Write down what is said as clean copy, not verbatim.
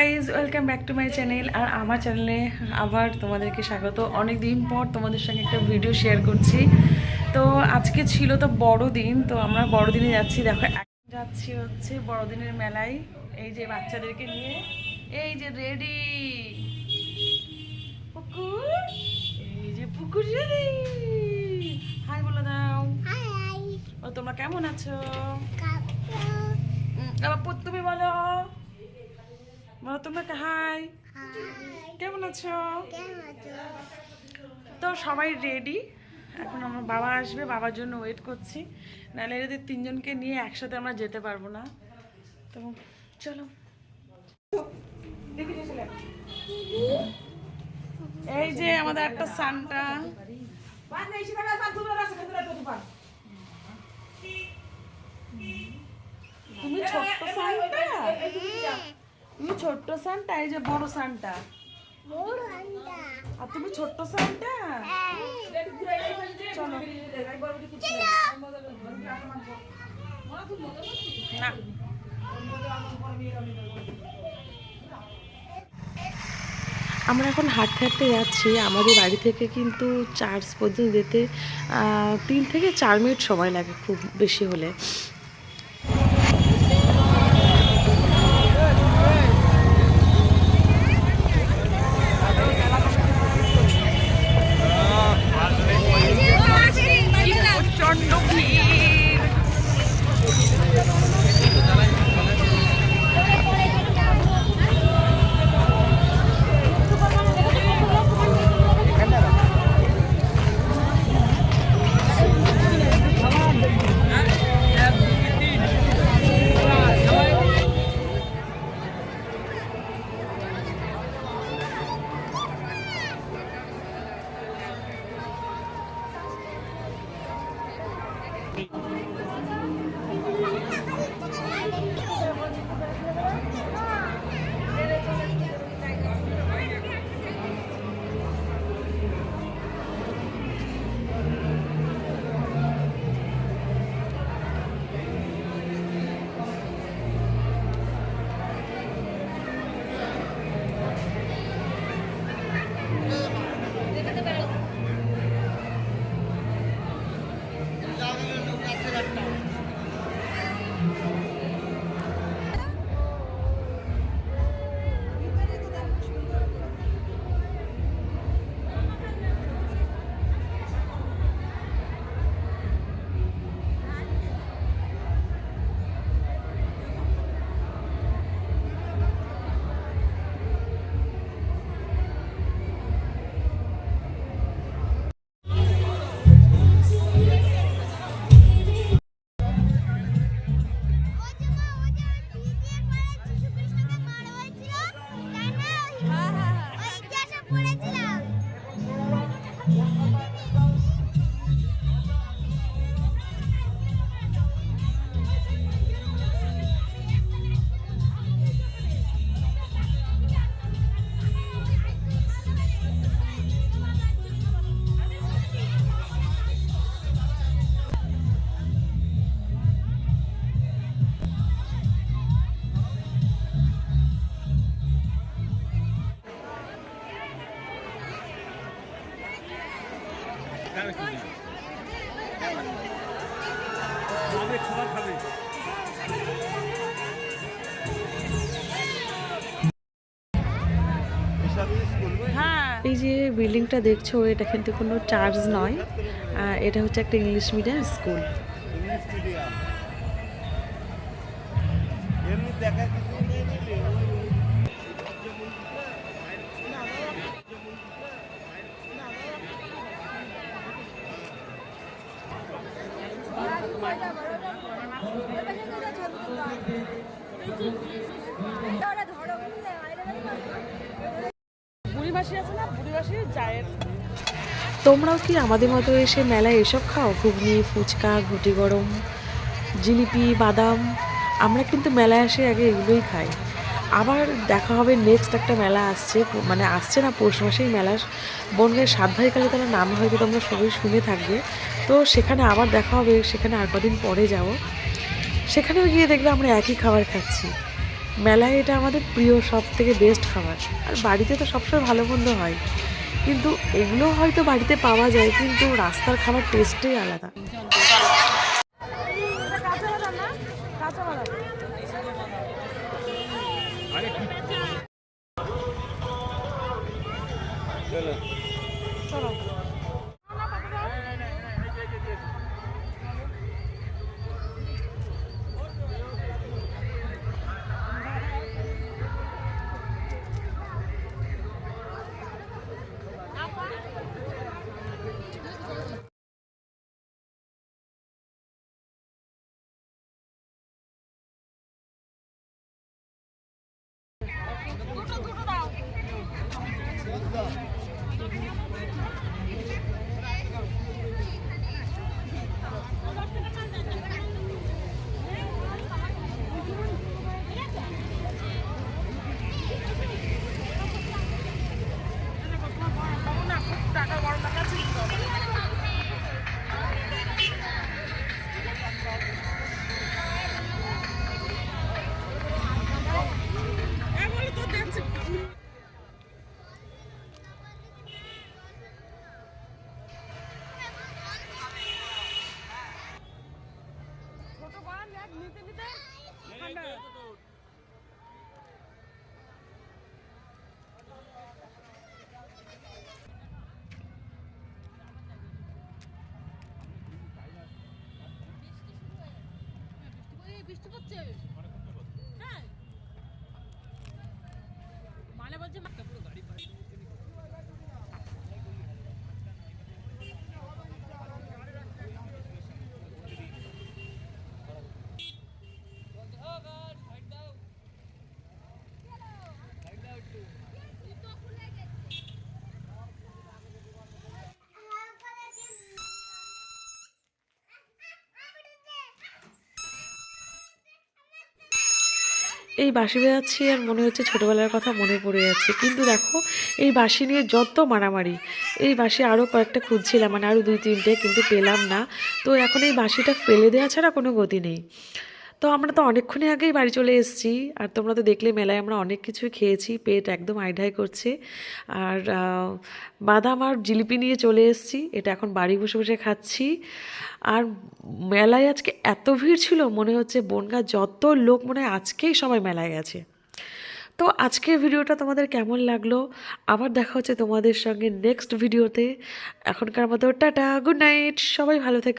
Guys, welcome back to my channel. আর আমার চ্যানেলে আবার তোমাদেরকে স্বাগত। অনেক দিন পর তোমাদের সঙ্গে একটা ভিডিও শেয়ার করছি। তো আজকে ছিল তো বড়দিন, তো আমরা বড়দিনে যাচ্ছি। দেখো এখন যাচ্ছি হচ্ছে বড়দিনের মেলায়। এই যে বাচ্চাদেরকে নিয়ে, এই যে রেডি পুকুর, এই যে পুকুর রেডি। হাই বলে দাও। ও তোমরা কেমন আছো? আবার তুমি বলো, বলো তোমরা হাই, কেমন আছো? তো সবাই রেডি। এখন আমার বাবা আসবে, বাবার জন্য ওয়েট করছি। নাহলে এদের তিনজনকে নিয়ে একসাথে আমরা যেতে পারবো না। তো চলো। এই যে আমাদের একটা সান্টা। তুমি ছোট্ট সান্টা, তুমি ছোট্ট সান্টা, এই যে বড় সান্টা। আর তুমি ছোট্ট সান্টা। চলো না, আমরা এখন হাঁটতে হাঁটতে যাচ্ছি। আমাদের বাড়ি থেকে কিন্তু চার্চ পর্যন্ত যেতে 3 থেকে 4 মিনিট সময় লাগে খুব বেশি হলে। এই যে বিল্ডিংটা দেখছো, এটা কিন্তু কোনো চার্চ নয়, এটা হচ্ছে একটা ইংলিশ মিডিয়াম স্কুল। তোমরাও কি আমাদের মতো এসে মেলায় এসব খাও? ঘুগনি, ফুচকা, ঘুটি গরম, জিলিপি, বাদাম। আমরা কিন্তু মেলায় এসে আগে এগুলোই খাই। আবার দেখা হবে নেক্সট একটা মেলা আসছে, মানে আসছে না, পৌষ মাসেই মেলা, বনগাঁয়ের সাতভাইকালী তার নাম হয়তো তোমরা সবাই শুনে থাকবে। তো সেখানে আবার দেখা হবে, সেখানে আর কদিন পরে যাব। সেখানেও গিয়ে দেখবে আমরা একই খাবার খাচ্ছি। মেলায় এটা আমাদের প্রিয় সব থেকে বেস্ট খাবার। আর বাড়িতে তো সবসময় ভালো মন্দ হয়, কিন্তু এগুলো হয়তো বাড়িতে পাওয়া যায়, কিন্তু রাস্তার খাবার টেস্টই আলাদা। বৃষ্টি পড়ছে, হ্যাঁ মানে বলছে পুরো গাড়ি এই বাঁশি বাজাচ্ছি আর মনে হচ্ছে ছোটোবেলার কথা মনে পড়ে যাচ্ছে। কিন্তু দেখো, এই বাঁশি নিয়ে যত মারামারি। এই বাঁশি আরও কয়েকটা খুঁজছিলাম, মানে আরও 2-3টে, কিন্তু পেলাম না। তো এখন এই বাঁশিটা ফেলে দেওয়া ছাড়া কোনো গতি নেই। তো আমরা তো অনেকক্ষণই আগেই বাড়ি চলে এসেছি। আর তোমরা তো দেখলে মেলায় আমরা অনেক কিছুই খেয়েছি, পেট একদম আইঢাই করছে। আর বাদাম আর জিলিপি নিয়ে চলে এসেছি, এটা এখন বাড়ি বসে বসে খাচ্ছি। আর মেলায় আজকে এত ভিড় ছিল, মনে হচ্ছে বনগাঁ যত লোক মনে হয় আজকেই সবাই মেলায় গেছে। তো আজকের ভিডিওটা তোমাদের কেমন লাগলো? আবার দেখা হচ্ছে তোমাদের সঙ্গে নেক্সট ভিডিওতে। এখনকার মতো টাটা, গুড নাইট, সবাই ভালো থেকো।